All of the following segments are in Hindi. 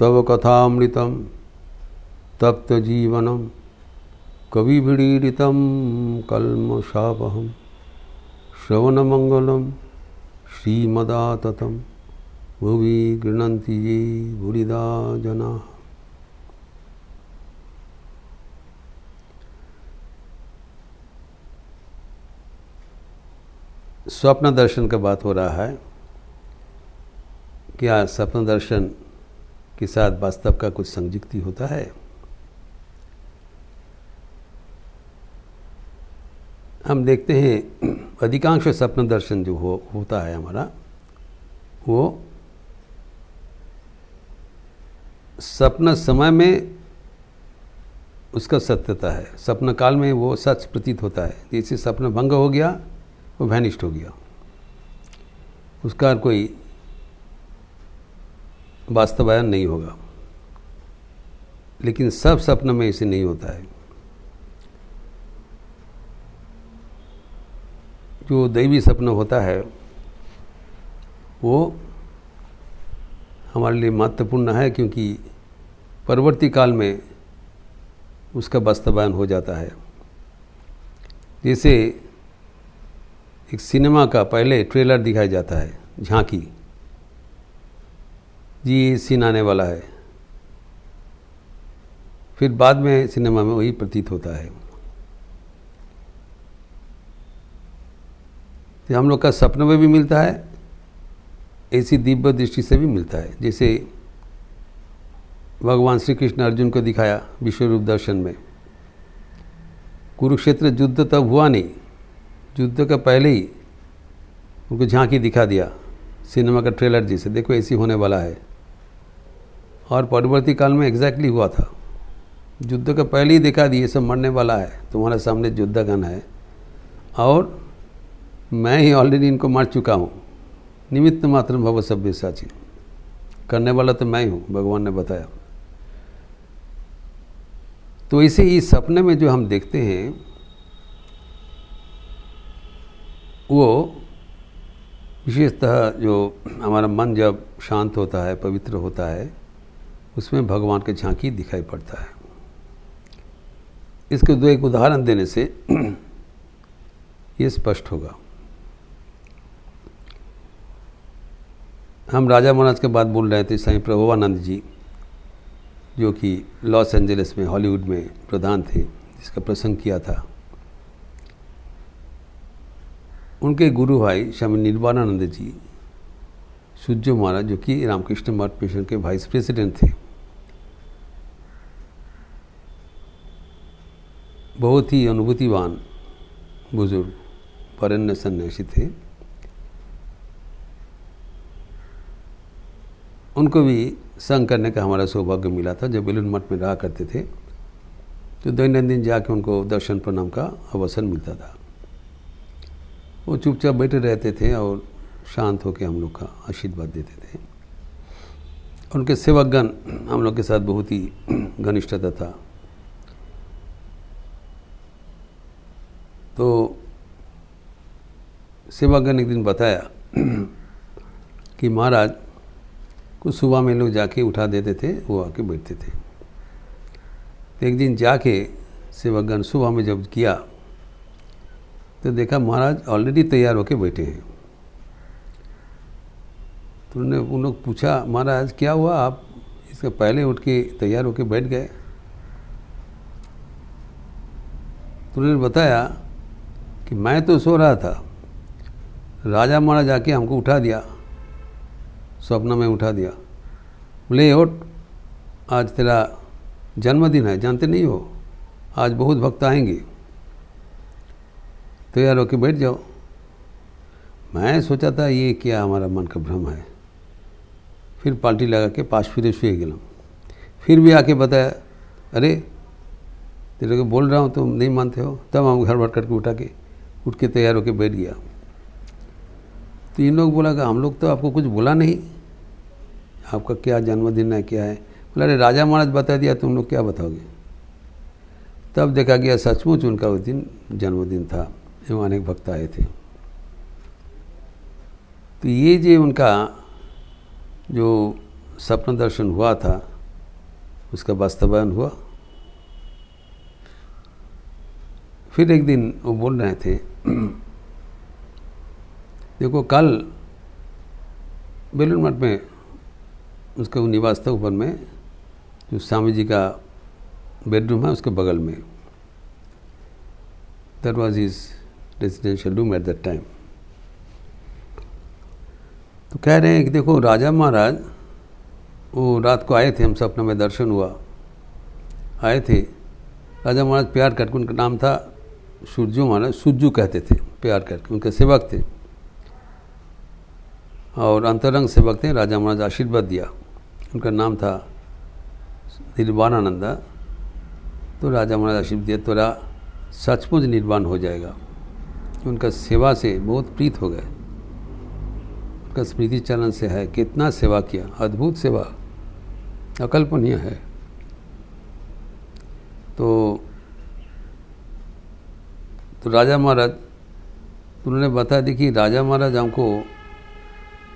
तव कथामृतं तप्त जीवनम कविभिरीडितं कल्मषापहं श्रवणमंगलं श्रीमदाततं भुवि गृह्णन्ति ये भूरिदा जनाः। स्वप्न दर्शन का बात हो रहा है। क्या स्वप्न दर्शन के साथ वास्तव का कुछ संयुक्ति होता है? हम देखते हैं अधिकांश स्वप्न दर्शन जो होता है हमारा, वो स्वप्न समय में उसका सत्यता है, स्वप्न काल में वो सच प्रतीत होता है। जैसे स्वप्न भंग हो गया, वो वैनिष्ट हो गया, उसका कोई वास्तवायन नहीं होगा। लेकिन सब स्वप्न में ऐसे नहीं होता है। जो दैवी स्वप्न होता है वो हमारे लिए महत्वपूर्ण है, क्योंकि परवर्ती काल में उसका वास्तवायन हो जाता है। जैसे एक सिनेमा का पहले ट्रेलर दिखाया जाता है, झांकी, जी सीन आने वाला है, फिर बाद में सिनेमा में वही प्रतीत होता है। तो हम लोग का सपने में भी मिलता है, ऐसी दिव्य दृष्टि से भी मिलता है। जैसे भगवान श्री कृष्ण अर्जुन को दिखाया विश्वरूप दर्शन में। कुरुक्षेत्र युद्ध तब हुआ नहीं, युद्ध का पहले ही उनको झांकी दिखा दिया, सिनेमा का ट्रेलर जैसे, देखो ऐसी होने वाला है। और परवर्ती काल में एग्जैक्टली हुआ था, युद्ध का पहले ही दिखा दिए, सब मरने वाला है, तुम्हारे सामने युद्धगन है और मैं ही ऑलरेडी इनको मार चुका हूँ। निमित्त मात्र भव सव्यसाची, करने वाला तो मैं ही हूँ, भगवान ने बताया। तो इसे इस सपने में जो हम देखते हैं वो विशेषतः जो हमारा मन जब शांत होता है, पवित्र होता है, उसमें भगवान की झांकी दिखाई पड़ता है। इसके दो एक उदाहरण देने से ये स्पष्ट होगा। हम राजा महाराज के बाद बोल रहे थे, स्वामी प्रभुवानंद जी जो कि लॉस एंजलिस में हॉलीवुड में प्रधान थे, जिसका प्रसंग किया था। उनके गुरु भाई स्वामी निर्वाणानंद जी सुज्जो महाराज, जो कि रामकृष्ण मठ मिशन के वाइस प्रेसिडेंट थे, बहुत ही अनुभूतिवान बुजुर्ग वरेण्य सन्यासी थे। उनको भी संग करने का हमारा सौभाग्य मिला था। जब बेलूर मठ में रहा करते थे तो दैनंदिन जाके उनको दर्शन प्रणाम का अवसर मिलता था। वो चुपचाप बैठे रहते थे और शांत होकर हम लोग का आशीर्वाद देते थे। उनके सेवकगण हम लोग के साथ बहुत ही घनिष्ठता था। तो सेवकगण एक दिन बताया कि महाराज कुछ सुबह में लोग जाके उठा देते थे, वो आके बैठते थे। तो एक दिन जाके सेवकगण सुबह में जब किया तो देखा महाराज ऑलरेडी तैयार होके बैठे हैं। तो उन लोग पूछा, महाराज क्या हुआ, आप इसके पहले उठ के तैयार होके बैठ गए? तो उन्होंने बताया कि मैं तो सो रहा था, राजा महाराज आके हमको उठा दिया, स्वप्न में उठा दिया। बोले उठ, आज तेरा जन्मदिन है, जानते नहीं हो, आज बहुत भक्त आएंगे, तैयार होके बैठ जाओ। मैं सोचा था ये क्या हमारा मन का भ्रम है। फिर पाल्टी लगा के पास फिर शुए गया। फिर भी आके बताया, अरे तेरे को बोल रहा हूँ तुम नहीं मानते हो। तब हम घर भर करके उठ के तैयार होके बैठ गया। तो इन लोग बोला कि हम लोग तो आपको कुछ बोला नहीं, आपका क्या जन्मदिन है क्या है। बोला अरे राजा महाराज बता दिया, तुम लोग क्या बताओगे। तब देखा गया सचमुच उनका उस दिन जन्मदिन था एवं अनेक भक्त आए थे। तो ये जो उनका जो स्वप्न दर्शन हुआ था उसका वास्तवायन हुआ। फिर एक दिन वो बोल रहे थे, देखो कल बेलूर मठ में उसका निवास था ऊपर में, जो स्वामी जी का बेडरूम है उसके बगल में, that was his residential room at that time. तो कह रहे हैं कि देखो राजा महाराज वो रात को आए थे, हम सपने में दर्शन हुआ, आए थे राजा महाराज प्यार करके, उनका नाम था सूर्जू महाराज, सूर्जू कहते थे प्यार करके, उनके सेवक थे और अंतरंग सेवक थे। राजा महाराज आशीर्वाद दिया, उनका नाम था निर्वाणानंदा। तो राजा महाराज आशीर्वाद दिया तोरा सचमुच निर्वाण हो जाएगा। उनका सेवा से बहुत प्रीत हो गए, उनका स्मृति चरण से है, कितना सेवा किया, अद्भुत सेवा, अकल्पनीय है। तो राजा महाराज उन्होंने बताया, देखिए राजा महाराज हमको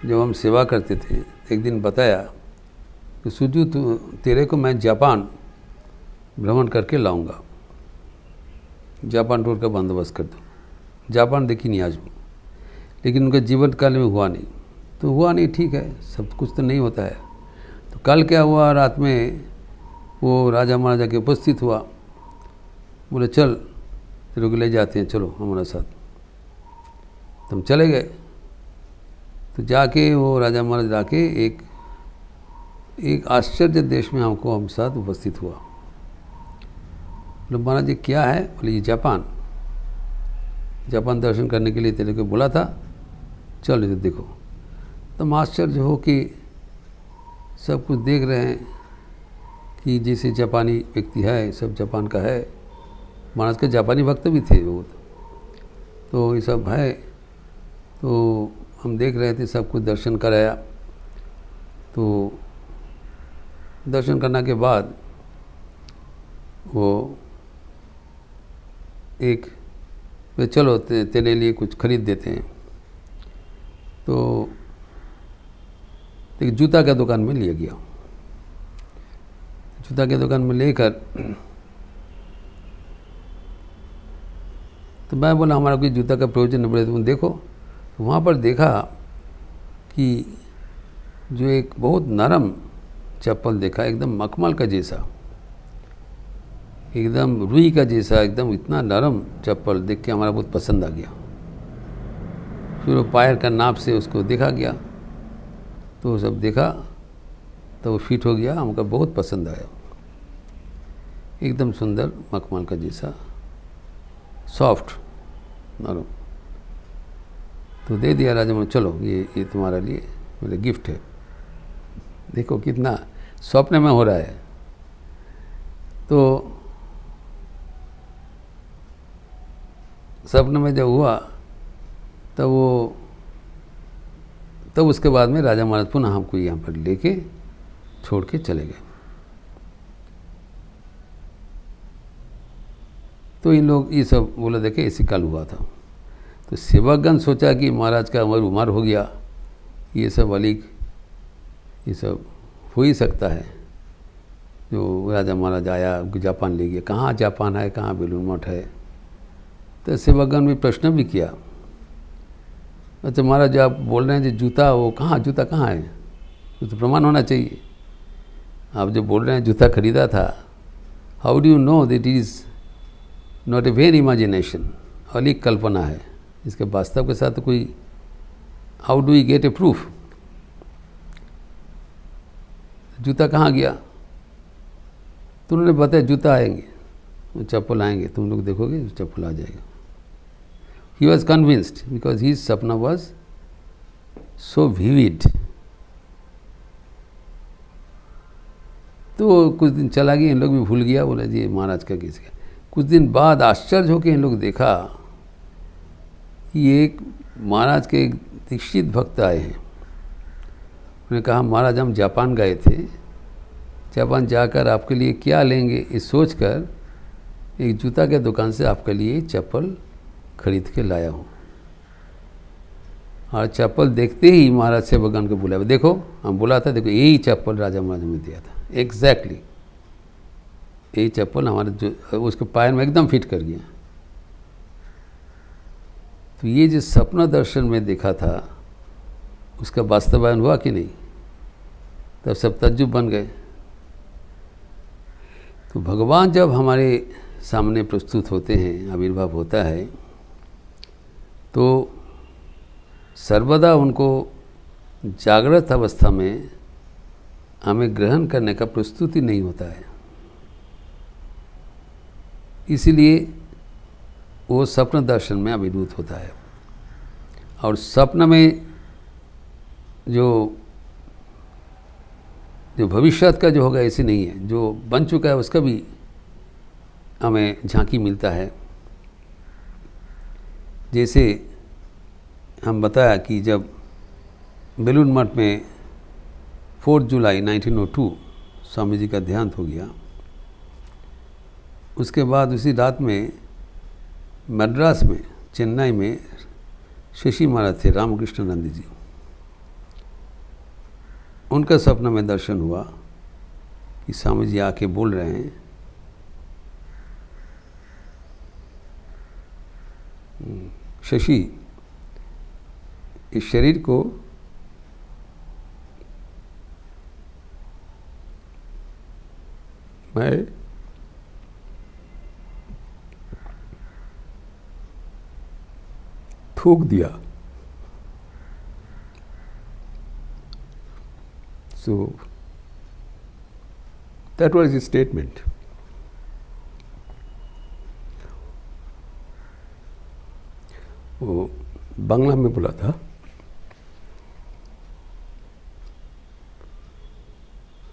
जब हम सेवा करते थे एक दिन बताया कि सूर्यू तेरे को मैं जापान भ्रमण करके लाऊंगा, जापान टूर का बंदोबस्त कर दो। जापान देखी नहीं आज, लेकिन उनके जीवन काल में हुआ नहीं, तो हुआ नहीं, ठीक है, सब कुछ तो नहीं होता है। तो कल क्या हुआ, रात में वो राजा महाराजा के उपस्थित हुआ, बोले चल तेरे को ले जाते हैं, चलो हमारे साथ। तो हम चले गए। तो जाके वो राजा महाराज जाके एक आश्चर्य देश में हमको हम साथ उपस्थित हुआ। बोले महाराज जी क्या है? बोले ये जापान, जापान दर्शन करने के लिए तेरे को बोला था, चल इधर देखो। तो आश्चर्य हो कि सब कुछ देख रहे हैं कि जैसे जापानी व्यक्ति है, सब जापान का है, महाराज के जापानी भक्त भी थे वो, तो ये सब है। तो हम देख रहे थे, सब कुछ दर्शन कराया। तो दर्शन करने के बाद वो एक चलो तेरे लिए कुछ खरीद देते हैं। तो एक जूता का दुकान में लिया गया, जूता के दुकान में लेकर तो मैं बोला हमारा कोई जूता का प्रयोजन नहीं पड़े, तुम देखो। तो वहाँ पर देखा कि जो एक बहुत नरम चप्पल देखा, एकदम मखमल का जैसा, एकदम रुई का जैसा, एकदम इतना नरम चप्पल देख के हमारा बहुत पसंद आ गया। फिर वो पैर का नाप से उसको देखा गया, तो वो सब देखा तो वो फिट हो गया, हमको बहुत पसंद आया, एकदम सुंदर मखमल का जैसा, सॉफ्ट नरम। तो दे दिया राजा ने, चलो ये तुम्हारा लिए मेरे गिफ्ट है। देखो कितना स्वप्न में हो रहा है। तो स्वप्न में जब हुआ तब उसके बाद में राजा महाराज पुनः हमको यहाँ पर लेके छोड़ के चले गए। तो इन लोग ये सब बोला, देखे इसी काल हुआ था। तो सेवकगण सोचा कि महाराज का उम्र हो गया, ये सब अलीक ये सब हो ही सकता है। जो राजा महाराज आया, जापान ले गया, कहाँ जापान है, कहाँ बेलूर मठ है। तो सेवकगण भी प्रश्न भी किया, अच्छा महाराज जो आप बोल रहे हैं जो जूता, वो कहाँ, जूता कहाँ है, तो प्रमाण होना चाहिए। आप जो बोल रहे हैं जूता खरीदा था, how do you know that is not a vain imagination, अलीक कल्पना है, इसके वास्तव के साथ कोई, how do you get a proof. जूता कहाँ गया? तो उन्होंने बताया जूता आएंगे, वो चप्पल आएंगे, तुम लोग देखोगे चप्पल आ जाएगा। He was convinced because he सपना वॉज सो विविड। तो कुछ दिन चला गया, इन लोग भी भूल गया, बोला जी महाराज का किसी का। कुछ दिन बाद आश्चर्य होकर इन लोग देखा कि एक महाराज के एक दीक्षित भक्त आए हैं। उन्होंने कहा महाराज हम जापान गए थे, जापान जाकर आपके लिए क्या लेंगे इस सोचकर एक जूता के दुकान से आपके लिए चप्पल खरीद के लाया हूँ। और चप्पल देखते ही महाराज से भगवान को बुलाया, देखो हम बोला था, देखो यही चप्पल राजा महाराज ने दिया था एग्जैक्टली। ये चप्पल हमारे जो उसके पैर में एकदम फिट कर गया। तो ये जो सपना दर्शन में देखा था उसका वास्तवायन हुआ कि नहीं, तब सब तज्जुब बन गए। तो भगवान जब हमारे सामने प्रस्तुत होते हैं, आविर्भाव होता है, तो सर्वदा उनको जागृत अवस्था में हमें ग्रहण करने का प्रस्तुति नहीं होता है। इसीलिए वो स्वप्न दर्शन में अभिभूत होता है। और स्वप्न में जो भविष्यत का जो होगा ऐसे नहीं है, जो बन चुका है उसका भी हमें झांकी मिलता है। जैसे हम बताया कि जब बेलूर मठ में 4 जुलाई 1902 स्वामी जी का देहांत हो गया, उसके बाद उसी रात में मद्रास में, चेन्नई में शशि महाराज थे, रामकृष्ण नंदी जी, उनका सपना में दर्शन हुआ कि स्वामी जी आके बोल रहे हैं, शशि, इस शरीर को मैं थूक दिया। So that was his statement. वो बांग्ला में बोला था,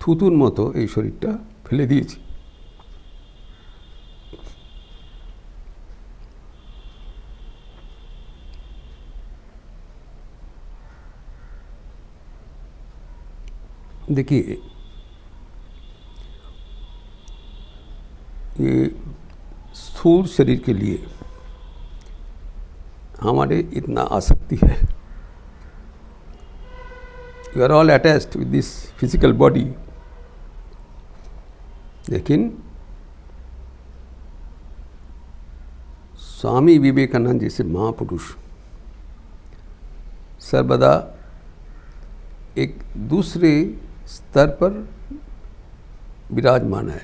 থুতুর মতো এই শরীরটা ফেলে দিয়েছি। देखिए, ये स्थूल शरीर के लिए हमारे इतना आसक्ति है। You are all attached with this physical body, लेकिन स्वामी विवेकानंद जैसे महापुरुष सर्वदा एक दूसरे स्तर पर विराजमान है।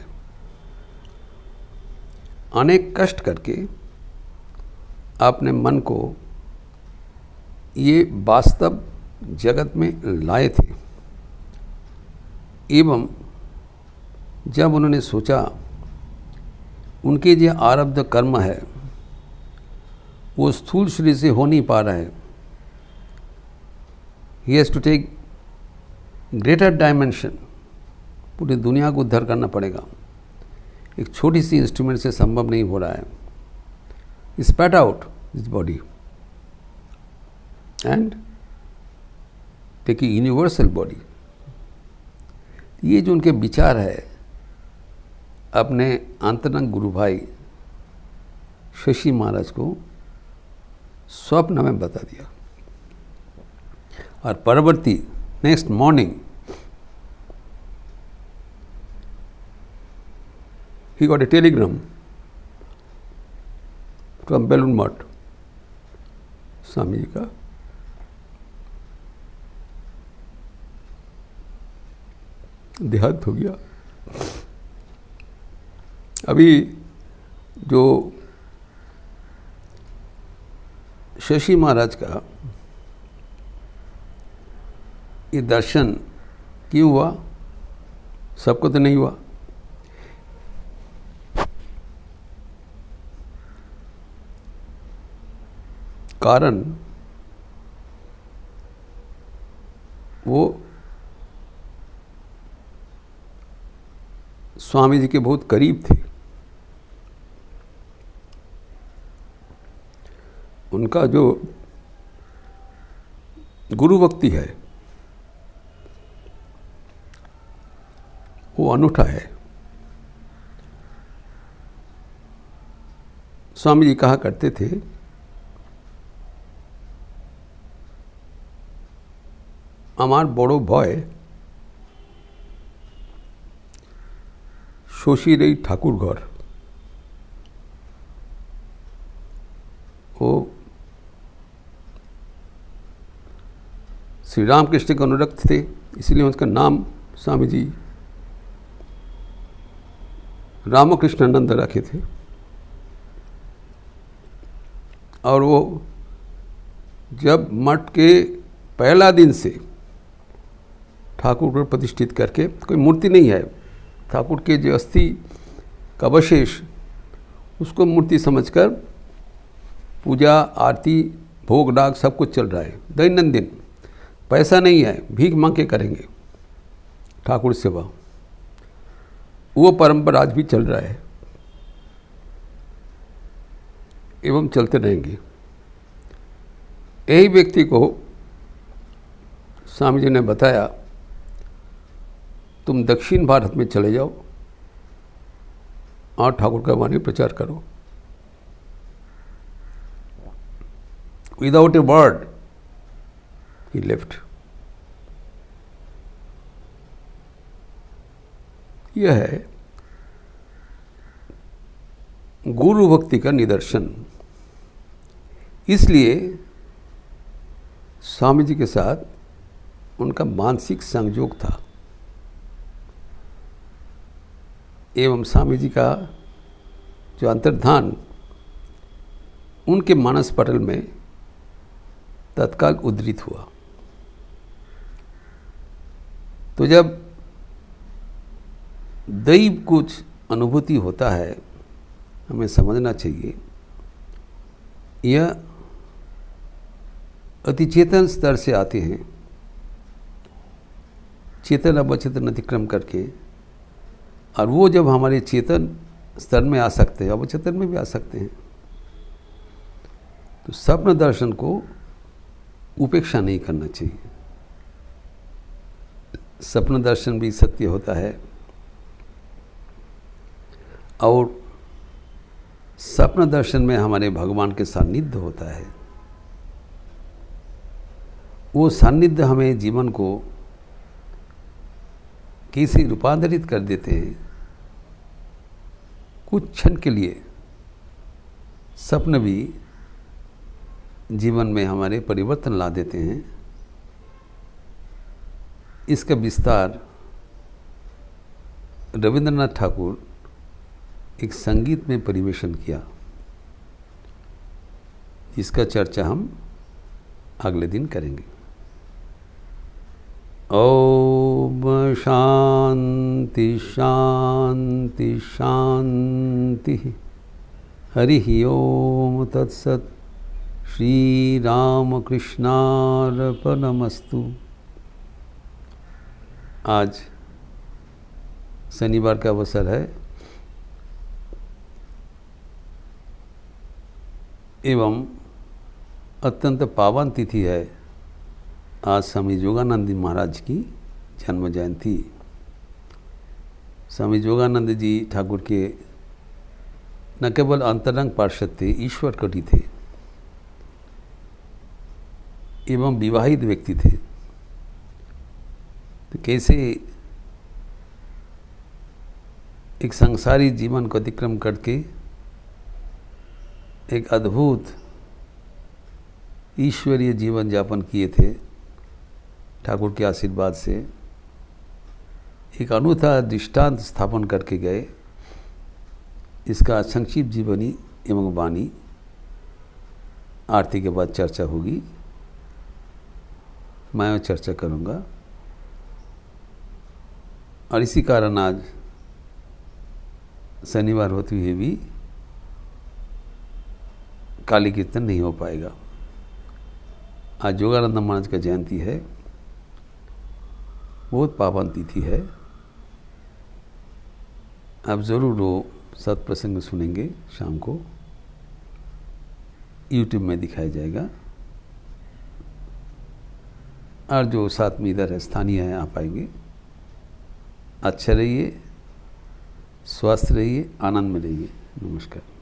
अनेक कष्ट करके अपने मन को ये वास्तव जगत में लाए थे, एवं जब उन्होंने सोचा उनके जो आरब्ध कर्म है वो स्थूल शरीर से हो नहीं पा रहा है, he has to take greater dimension, पूरी दुनिया को उद्धार करना पड़ेगा, एक छोटी सी इंस्ट्रूमेंट से संभव नहीं हो रहा है। Spat out this body and take a universal body. ये जो उनके विचार है अपने अंतरंग गुरु भाई शशि महाराज को स्वप्न में बता दिया, और परवर्ती next morning he got a telegram from Belur Math, Swami ji का देहांत हो गया। अभी जो शशि महाराज का ये दर्शन क्यों हुआ, सबको तो नहीं हुआ। कारण वो स्वामी जी के बहुत करीब थे। उनका जो गुरु भक्ति है वो अनूठा है। स्वामी जी कहा करते थे, আমার বড় ভয় शोषी रही ठाकुर गौर। वो श्री रामकृष्ण के अनुरक्त थे, इसलिए उसका नाम स्वामी जी रामकृष्णानंद रखे थे। और वो जब मठ के पहला दिन से ठाकुर को प्रतिष्ठित करके, कोई मूर्ति नहीं है, ठाकुर के जो अस्थि का अवशेष उसको मूर्ति समझकर पूजा आरती भोग डाक सब कुछ चल रहा है दैनंदिन। पैसा नहीं है, भीख मांग के करेंगे ठाकुर सेवा। वो परंपरा आज भी चल रहा है एवं चलते रहेंगे। यही व्यक्ति को स्वामी जी ने बताया, तुम दक्षिण भारत में चले जाओ और ठाकुर का वाणी प्रचार करो। Without a word he left. यह है गुरु भक्ति का निदर्शन। इसलिए स्वामी जी के साथ उनका मानसिक संयोग था एवं स्वामी जी का जो अंतर्धान उनके मानस पटल में तत्काल उद्धृत हुआ। तो जब दैव कुछ अनुभूति होता है, हमें समझना चाहिए यह अतिचेतन स्तर से आते हैं, चेतन अवचेतन अतिक्रम करके। और वो जब हमारे चेतन स्तर में आ सकते हैं, अवचेतन में भी आ सकते हैं, तो स्वप्न दर्शन को उपेक्षा नहीं करना चाहिए। स्वप्न दर्शन भी सत्य होता है और स्वप्न दर्शन में हमारे भगवान के सान्निध्य होता है। वो सान्निध्य हमें जीवन को कैसे रूपांतरित कर देते हैं। कुछ क्षण के लिए स्वप्न भी जीवन में हमारे परिवर्तन ला देते हैं। इसका विस्तार रविंद्रनाथ ठाकुर एक संगीत में परिवेशन किया, जिसका चर्चा हम अगले दिन करेंगे। ओम शांति शांति शांति। हरि ओम तत्सत। श्री रामकृष्णार्पणमस्तु। आज शनिवार का अवसर है एवं अत्यंत पावन तिथि है। आज स्वामी योगानंद महाराज की जन्म जयंती। स्वामी योगानंद जी ठाकुर के न केवल अंतरंग पार्षद थे, ईश्वर कटी थे एवं विवाहित व्यक्ति थे। तो कैसे एक संसारी जीवन को अतिक्रम करके एक अद्भुत ईश्वरीय जीवन यापन किए थे ठाकुर के आशीर्वाद से। एक अनूठा दृष्टांत स्थापन करके गए। इसका संक्षिप्त जीवनी एवं वाणी आरती के बाद चर्चा होगी। मैं चर्चा करूँगा और इसी कारण आज शनिवार होते हुए भी काली कीर्तन नहीं हो पाएगा। आज योगानंद महाराज का जयंती है, बहुत पावन तिथि है। आप ज़रूर वो सत्प्रसंग सुनेंगे। शाम को YouTube में दिखाया जाएगा और जो साथ में इधर है स्थानीय है आप आएंगे। अच्छा रहिए, स्वस्थ रहिए, आनंद में रहिए। नमस्कार।